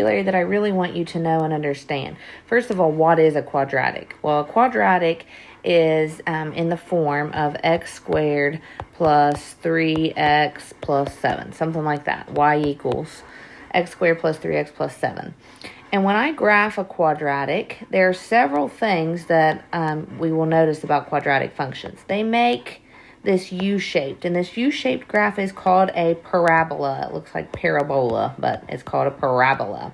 that I really want you to know and understand. First of all, what is a quadratic? Well, a quadratic is in the form of x squared plus 3x plus 7, something like that. Y equals x squared plus 3x plus 7. And when I graph a quadratic, there are several things that we will notice about quadratic functions. They make this U-shaped, and this U-shaped graph is called a parabola. It looks like parabola, but it's called a parabola.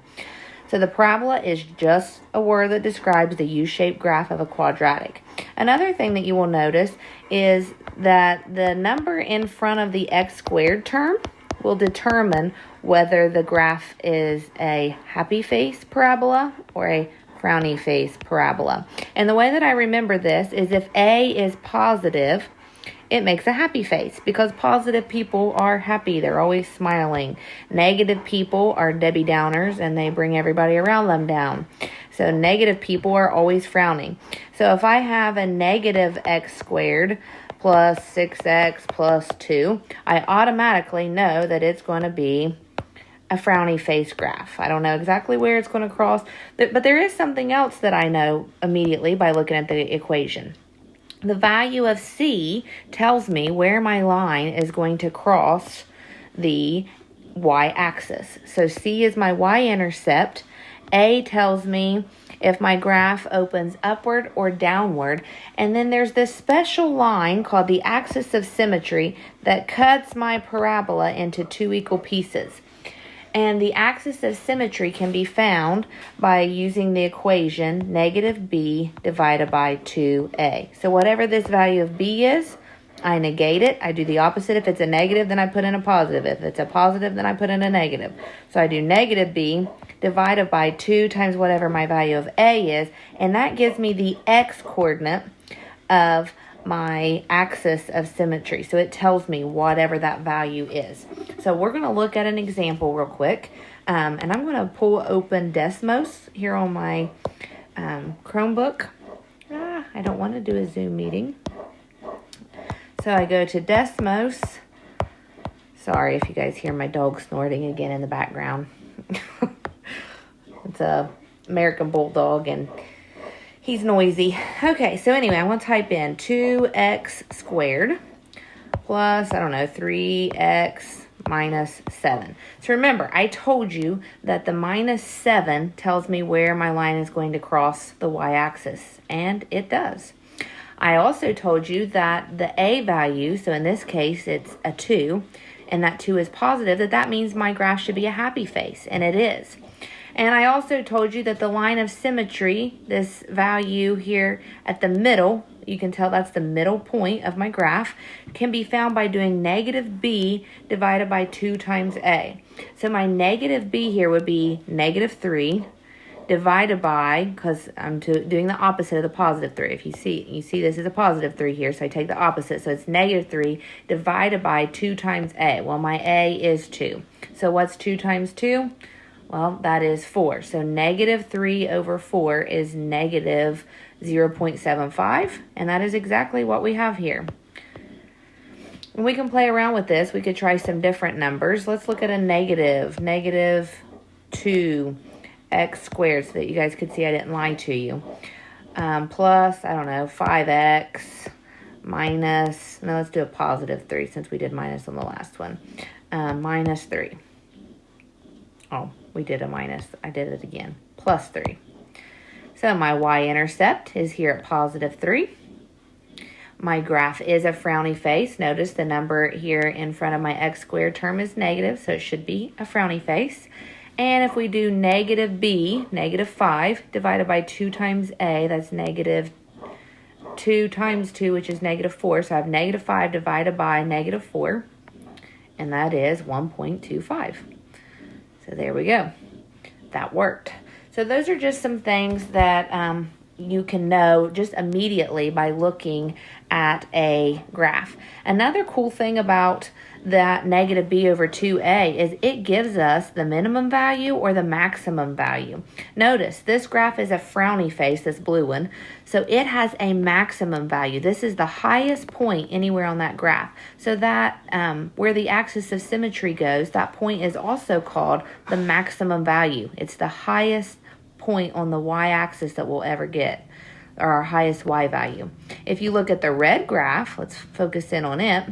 So the parabola is just a word that describes the U-shaped graph of a quadratic. Another thing that you will notice is that the number in front of the x squared term will determine whether the graph is a happy face parabola or a frowny face parabola. And the way that I remember this is if A is positive, it makes a happy face because positive people are happy. They're always smiling. Negative people are Debbie Downers and they bring everybody around them down. So negative people are always frowning. So if I have a negative x squared plus 6x plus 2, I automatically know that it's going to be a frowny face graph. I don't know exactly where it's going to cross, but there is something else that I know immediately by looking at the equation. The value of C tells me where my line is going to cross the y-axis. So C is my y-intercept. A tells me if my graph opens upward or downward. And then there's this special line called the Axis of Symmetry that cuts my parabola into two equal pieces. And the axis of symmetry can be found by using the equation negative b divided by 2a. So whatever this value of b is, I negate it. I do the opposite. If it's a negative, then I put in a positive. If it's a positive, then I put in a negative. So I do negative b divided by 2 times whatever my value of a is. And that gives me the x-coordinate of my axis of symmetry. So it tells me whatever that value is. So we're going to look at an example real quick. And I'm going to pull open Desmos here on my Chromebook. I don't want to do a Zoom meeting. So I go to Desmos. Sorry if you guys hear my dog snorting again in the background. It's a American Bulldog and he's noisy. Okay, so anyway, I want to type in 2x squared plus, 3x minus 7. So remember, I told you that the minus 7 tells me where my line is going to cross the y-axis, and it does. I also told you that the a value, so in this case it's a 2, and that 2 is positive, that means my graph should be a happy face, and it is. And I also told you that the line of symmetry, this value here at the middle, you can tell that's the middle point of my graph, can be found by doing negative b divided by 2 times a. So my negative b here would be negative 3 divided by, because I'm doing the opposite of the positive 3. If you see this is a positive 3 here, so I take the opposite. So it's negative 3 divided by 2 times a. Well, my a is 2. So what's 2 times 2? Well, that is 4. So negative 3 over 4 is negative 0.75. And that is exactly what we have here. And we can play around with this. We could try some different numbers. Let's look at a negative 2x squared so that you guys could see I didn't lie to you. Plus, 5x minus, no, let's do a positive 3 since we did minus on the last one. Minus 3. Oh, we did a minus. I did it again. Plus 3. So my y-intercept is here at positive 3. My graph is a frowny face. Notice the number here in front of my x squared term is negative, so it should be a frowny face. And if we do negative b, negative 5, divided by 2 times a, that's negative 2 times 2, which is negative 4. So I have negative 5 divided by negative 4, and that is 1.25. So there we go. That worked. So those are just some things that you can know just immediately by looking at a graph. Another cool thing about that negative b over 2a is it gives us the minimum value or the maximum value. Notice this graph is a frowny face, this blue one, so it has a maximum value. This is the highest point anywhere on that graph. So that where the axis of symmetry goes, that point is also called the maximum value. It's the highest point on the y-axis that we'll ever get, or our highest y value. If you look at the red graph, let's focus in on it.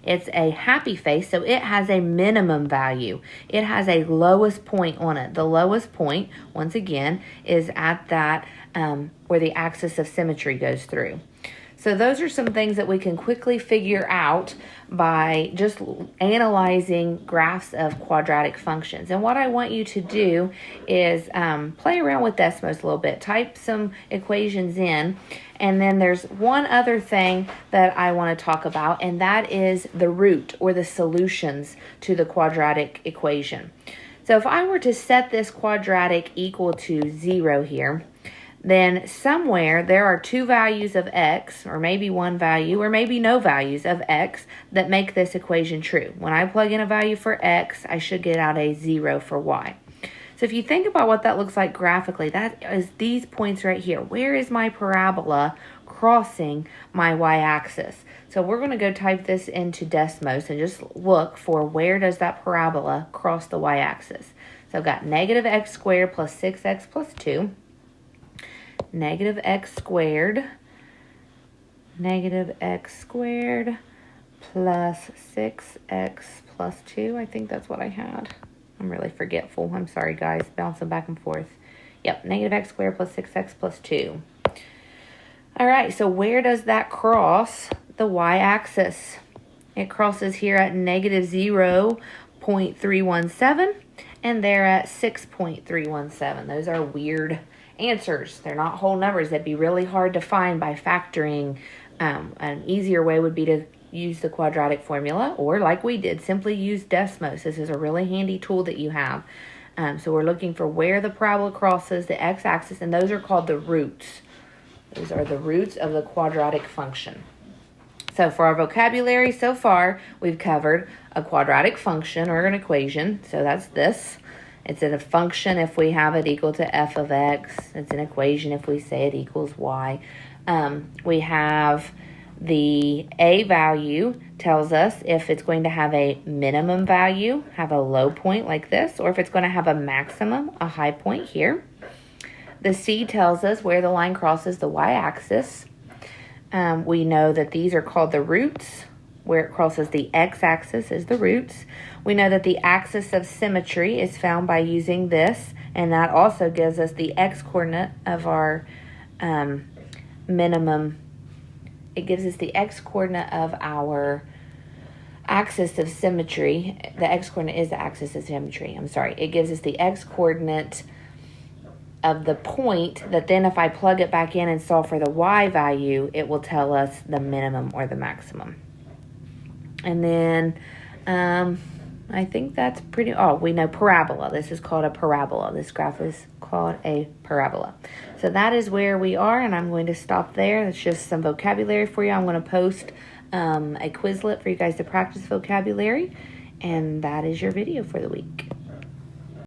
It's a happy face, so it has a minimum value. It has a lowest point on it. The lowest point, once again, is at that where the axis of symmetry goes through. So those are some things that we can quickly figure out by just analyzing graphs of quadratic functions. And what I want you to do is play around with Desmos a little bit. Type some equations in. And then there's one other thing that I want to talk about, and that is the root or the solutions to the quadratic equation. So if I were to set this quadratic equal to 0 here, then somewhere there are two values of x, or maybe one value, or maybe no values of x that make this equation true. When I plug in a value for x, I should get out a 0 for y. So if you think about what that looks like graphically, that is these points right here. Where is my parabola crossing my y-axis? So we're going to go type this into Desmos and just look for where does that parabola cross the y-axis. So I've got negative x squared plus 6x plus 2. Negative x squared plus 6x plus 2. I think that's what I had. I'm really forgetful. I'm sorry, guys. Bouncing back and forth. Yep, negative x squared plus 6x plus 2. All right, so where does that cross the y-axis? It crosses here at negative 0.317, and they're at 6.317. Those are weird answers. They're not whole numbers. That'd be really hard to find by factoring. An easier way would be to use the quadratic formula, or like we did, simply use Desmos. This is a really handy tool that you have. So we're looking for where the parabola crosses the x-axis, and those are called the roots. Those are the roots of the quadratic function. So for our vocabulary so far, we've covered a quadratic function or an equation. So that's this. It's a function if we have it equal to f of x. It's an equation if we say it equals y. We have the a value tells us if it's going to have a minimum value, have a low point like this, or if it's going to have a maximum, a high point here. The c tells us where the line crosses the y-axis. We know that these are called the roots. Where it crosses the x-axis is the roots. We know that the axis of symmetry is found by using this, and that also gives us the x-coordinate of our minimum. It gives us the x-coordinate of our axis of symmetry. The x-coordinate is the axis of symmetry. I'm sorry. It gives us the x-coordinate of the point that then if I plug it back in and solve for the y value, it will tell us the minimum or the maximum. And then I think that's pretty, we know parabola. This is called a parabola. This graph is called a parabola. So that is where we are, and I'm going to stop there. That's just some vocabulary for you. I'm going to post a Quizlet for you guys to practice vocabulary, and that is your video for the week.